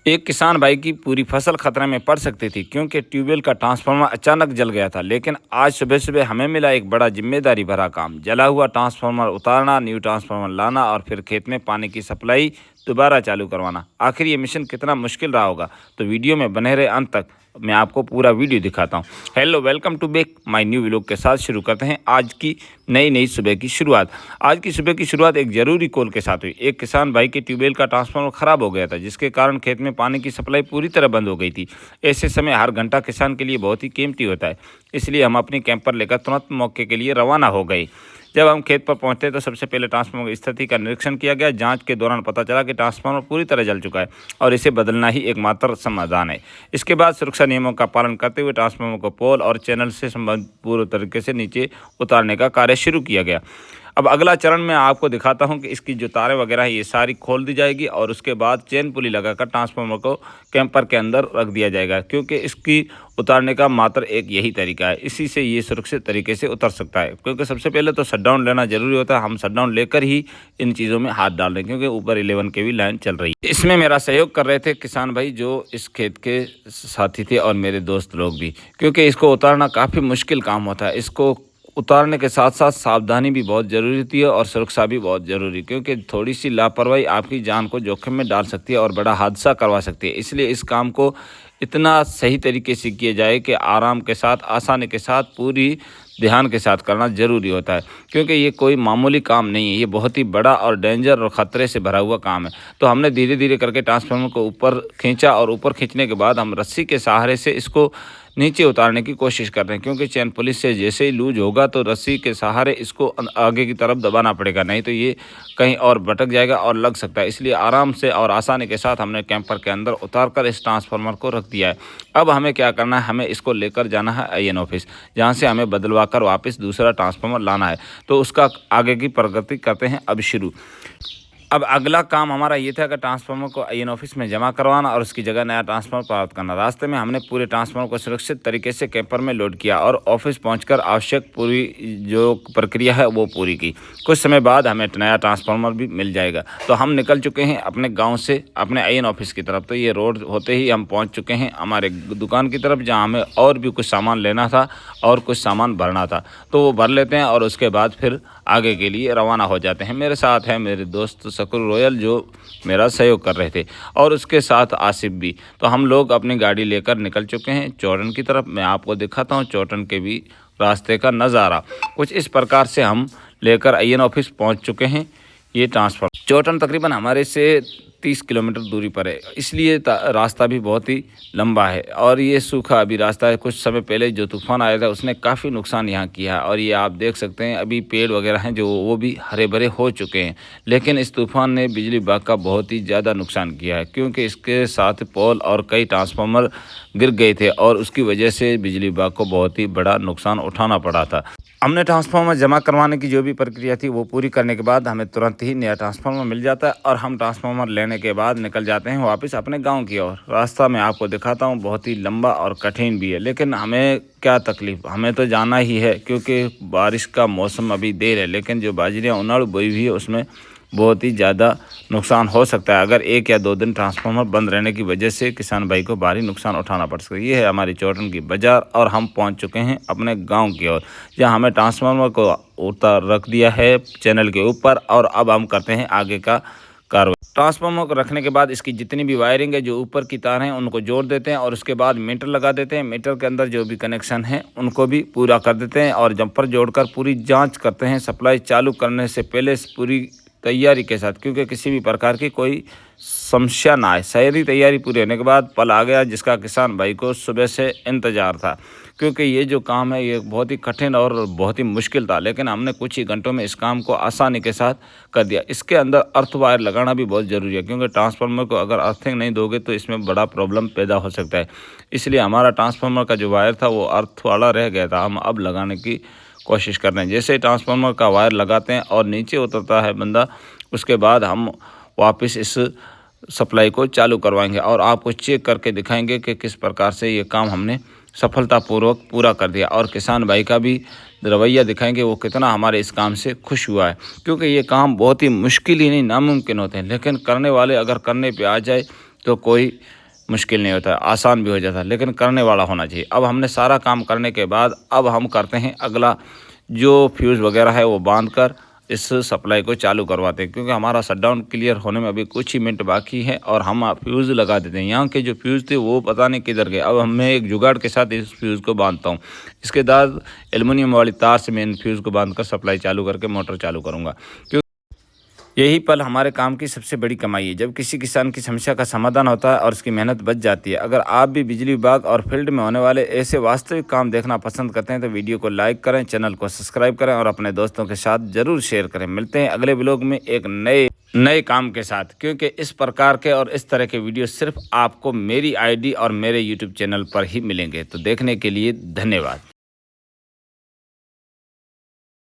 एक किसान भाई की पूरी फसल खतरे में पड़ सकती थी क्योंकि ट्यूबवेल का ट्रांसफार्मर अचानक जल गया था। लेकिन आज सुबह सुबह हमें मिला एक बड़ा जिम्मेदारी भरा काम। जला हुआ ट्रांसफार्मर उतारना, न्यू ट्रांसफार्मर लाना और फिर खेत में पानी की सप्लाई दोबारा चालू करवाना। आखिर ये मिशन कितना मुश्किल रहा होगा, तो वीडियो में बने रहे अंत तक। मैं आपको पूरा वीडियो दिखाता हूँ। Hello, welcome to back my new vlog के साथ शुरू करते हैं आज की नई सुबह की शुरुआत। आज की सुबह की शुरुआत एक ज़रूरी कॉल के साथ हुई। एक किसान भाई के ट्यूबवेल का ट्रांसफार्मर ख़राब हो गया था, जिसके कारण खेत में पानी की सप्लाई पूरी तरह बंद हो गई थी। ऐसे समय हर घंटा किसान के लिए बहुत ही कीमती होता है, इसलिए हम अपनी कैंपर लेकर तुरंत मौके के लिए रवाना हो गए। जब हम खेत पर पहुंचे तो सबसे पहले ट्रांसफार्मर की स्थिति का निरीक्षण किया गया। जांच के दौरान पता चला कि ट्रांसफार्मर पूरी तरह जल चुका है और इसे बदलना ही एकमात्र समाधान है। इसके बाद सुरक्षा नियमों का पालन करते हुए ट्रांसफार्मर को पोल और चैनल से संबंधित पूर्ण तरीके से नीचे उतारने का कार्य शुरू किया गया। अब अगला चरण मैं आपको दिखाता हूं कि इसकी जो तारें वगैरह है ये सारी खोल दी जाएगी और उसके बाद चेन पुली लगाकर ट्रांसफार्मर को कैंपर के अंदर रख दिया जाएगा, क्योंकि इसकी उतारने का मात्र एक यही तरीका है। इसी से ये सुरक्षित तरीके से उतर सकता है, क्योंकि सबसे पहले तो शटडाउन लेना जरूरी होता है। हम शटडाउन लेकर ही इन चीज़ों में हाथ डाल रहे हैं, क्योंकि ऊपर 11 के भी लाइन चल रही है। इसमें मेरा सहयोग कर रहे थे किसान भाई जो इस खेत के साथी थे और मेरे दोस्त लोग भी, क्योंकि इसको उतारना काफ़ी मुश्किल काम होता है। इसको उतारने के साथ साथ सावधानी भी बहुत ज़रूरी होती है और सुरक्षा भी बहुत ज़रूरी, क्योंकि थोड़ी सी लापरवाही आपकी जान को जोखिम में डाल सकती है और बड़ा हादसा करवा सकती है। इसलिए इस काम को इतना सही तरीके से किया जाए कि आराम के साथ, आसानी के साथ, पूरी ध्यान के साथ करना ज़रूरी होता है, क्योंकि ये कोई मामूली काम नहीं है। ये बहुत ही बड़ा और डेंजर और ख़तरे से भरा हुआ काम है। तो हमने धीरे धीरे करके ट्रांसफार्मर को ऊपर खींचा और ऊपर खींचने के बाद हम रस्सी के सहारे से इसको नीचे उतारने की कोशिश कर रहे हैं, क्योंकि चैन पुलिस से जैसे ही लूज होगा तो रस्सी के सहारे इसको आगे की तरफ दबाना पड़ेगा, नहीं तो ये कहीं और भटक जाएगा और लग सकता है। इसलिए आराम से और आसानी के साथ हमने कैंपर के अंदर उतारकर इस ट्रांसफार्मर को रख दिया है। अब हमें क्या करना है, हमें इसको लेकर जाना है आईएन ऑफिस, जहाँ से हमें बदलवा कर वापस दूसरा ट्रांसफार्मर लाना है। तो उसका आगे की प्रगति करते हैं अब शुरू। अब अगला काम हमारा ये था कि ट्रांसफार्मर को आईएन ऑफिस में जमा करवाना और उसकी जगह नया ट्रांसफार्मर प्राप्त करना। रास्ते में हमने पूरे ट्रांसफार्मर को सुरक्षित तरीके से कैंपर में लोड किया और ऑफिस पहुंचकर आवश्यक पूरी जो प्रक्रिया है वो पूरी की। कुछ समय बाद हमें नया ट्रांसफार्मर भी मिल जाएगा। तो हम निकल चुके हैं अपने गाँव से अपने आईएन ऑफिस की तरफ। तो ये रोड होते ही हम पहुँच चुके हैं हमारे दुकान की तरफ, जहाँ हमें और भी कुछ सामान लेना था और कुछ सामान भरना था। तो वो भर लेते हैं और उसके बाद फिर आगे के लिए रवाना हो जाते हैं। मेरे साथ है मेरे दोस्त शकुर रोयल, जो मेरा सहयोग कर रहे थे, और उसके साथ आसिफ भी। तो हम लोग अपनी गाड़ी लेकर निकल चुके हैं चौटन की तरफ। मैं आपको दिखाता हूँ चौटन के भी रास्ते का नज़ारा। कुछ इस प्रकार से हम लेकर आईएन ऑफिस पहुँच चुके हैं। ये ट्रांसफर चौटन तकरीबन हमारे से 30 किलोमीटर दूरी पर है, इसलिए रास्ता भी बहुत ही लंबा है और ये सूखा अभी रास्ता है। कुछ समय पहले जो तूफ़ान आया था उसने काफ़ी नुकसान यहाँ किया है और ये आप देख सकते हैं अभी पेड़ वगैरह हैं जो वो भी हरे भरे हो चुके हैं। लेकिन इस तूफ़ान ने बिजली विभाग का बहुत ही ज़्यादा नुकसान किया है, क्योंकि इसके साथ पोल और कई ट्रांसफार्मर गिर गए थे और उसकी वजह से बिजली विभाग को बहुत ही बड़ा नुकसान उठाना पड़ा था। हमने ट्रांसफार्मर जमा करवाने की जो भी प्रक्रिया थी वो पूरी करने के बाद हमें तुरंत ही नया ट्रांसफार्मर मिल जाता है और हम ट्रांसफार्मर लेने के बाद निकल जाते हैं वापस अपने गांव की ओर। रास्ता मैं आपको दिखाता हूं, बहुत ही लंबा और कठिन भी है, लेकिन हमें क्या तकलीफ, हमें तो जाना ही है, क्योंकि बारिश का मौसम अभी देर है। लेकिन जो बाजरियाँ उनाड़ बोई हुई है उसमें बहुत ही ज़्यादा नुकसान हो सकता है। अगर 1 या 2 दिन ट्रांसफार्मर बंद रहने की वजह से किसान भाई को भारी नुकसान उठाना पड़ सकता है। ये है हमारी चौटन की बाज़ार और हम पहुंच चुके हैं अपने गांव की ओर, जहां हमें ट्रांसफार्मर को उतार रख दिया है चैनल के ऊपर और अब हम करते हैं आगे का कार्रवाई। ट्रांसफार्मर को रखने के बाद इसकी जितनी भी वायरिंग है, जो ऊपर की तार हैं, उनको जोड़ देते हैं और उसके बाद मीटर लगा देते हैं। मीटर के अंदर जो भी कनेक्शन है उनको भी पूरा कर देते हैं और जंपर जोड़कर पूरी जांच करते हैं सप्लाई चालू करने से पहले पूरी तैयारी के साथ, क्योंकि किसी भी प्रकार की कोई समस्या ना आए। सारी तैयारी पूरी होने के बाद पल आ गया जिसका किसान भाई को सुबह से इंतज़ार था, क्योंकि ये जो काम है ये बहुत ही कठिन और बहुत ही मुश्किल था। लेकिन हमने कुछ ही घंटों में इस काम को आसानी के साथ कर दिया। इसके अंदर अर्थ वायर लगाना भी बहुत ज़रूरी है, क्योंकि ट्रांसफार्मर को अगर अर्थिंग नहीं दोगे तो इसमें बड़ा प्रॉब्लम पैदा हो सकता है। इसलिए हमारा ट्रांसफार्मर का जो वायर था वो अर्थ वाला रह गया था। हम अब लगाने की कोशिश कर रहे हैं। जैसे ही ट्रांसफार्मर का वायर लगाते हैं और नीचे उतरता है बंदा, उसके बाद हम वापस इस सप्लाई को चालू करवाएंगे और आपको चेक करके दिखाएंगे कि किस प्रकार से ये काम हमने सफलतापूर्वक पूरा कर दिया। और किसान भाई का भी रवैया दिखाएंगे, वो कितना हमारे इस काम से खुश हुआ है, क्योंकि ये काम बहुत ही मुश्किल ही नहीं नामुमकिन होते हैं, लेकिन करने वाले अगर करने पे आ जाए तो कोई मुश्किल नहीं होता, आसान भी हो जाता, लेकिन करने वाला होना चाहिए। अब हमने सारा काम करने के बाद अब हम करते हैं अगला, जो फ्यूज़ वगैरह है वो बांध कर इस सप्लाई को चालू करवाते हैं, क्योंकि हमारा शटडाउन क्लियर होने में अभी कुछ ही मिनट बाकी है और हम फ्यूज़ लगा देते हैं। यहाँ के जो फ्यूज़ थे वो पता नहीं किधर गए। अब मैं एक जुगाड़ के साथ इस फ्यूज़ को बांधता हूँ। इसके बाद एल्युमिनियम वाली तार से मैं इन फ्यूज़ को बांध कर सप्लाई चालू करके मोटर चालू करूँगा। यही पल हमारे काम की सबसे बड़ी कमाई है, जब किसी किसान की समस्या का समाधान होता है और उसकी मेहनत बच जाती है। अगर आप भी बिजली विभाग और फील्ड में होने वाले ऐसे वास्तविक काम देखना पसंद करते हैं तो वीडियो को लाइक करें, चैनल को सब्सक्राइब करें और अपने दोस्तों के साथ ज़रूर शेयर करें। मिलते हैं अगले ब्लॉग में एक नए काम के साथ, क्योंकि इस प्रकार के और इस तरह के वीडियो सिर्फ आपको मेरी आईडी और मेरे यूट्यूब चैनल पर ही मिलेंगे। तो देखने के लिए धन्यवाद।